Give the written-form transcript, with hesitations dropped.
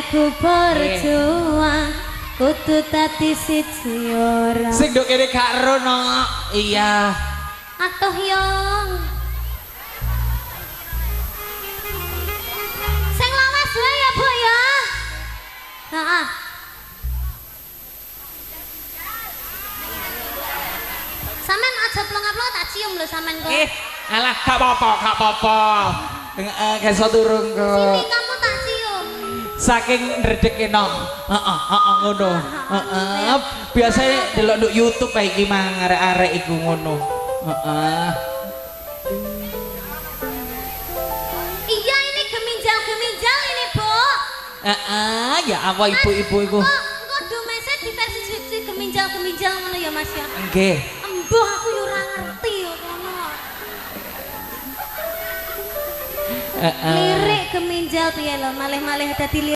ku berjuang kudu tadi siji ora sing nduk kene gak rono iya atuh yong sing lawas wae ya Bu ya heeh sampean aja plong-plong tak cium lho sampean kok alah gak apa-apa gak iso turun kok sini kamu tak cium saking ndredekno ngono biasanya delok nduk YouTube kayak iki mang arek-arek iku ngono iya ini geminjal ini Bu ya apa ibu-ibu iku kok domese di versi geminjal ngono ya Mas ya nggih embuh aku yo ora ngerti yo kono lirik geminjal piye lho malih-malih dadi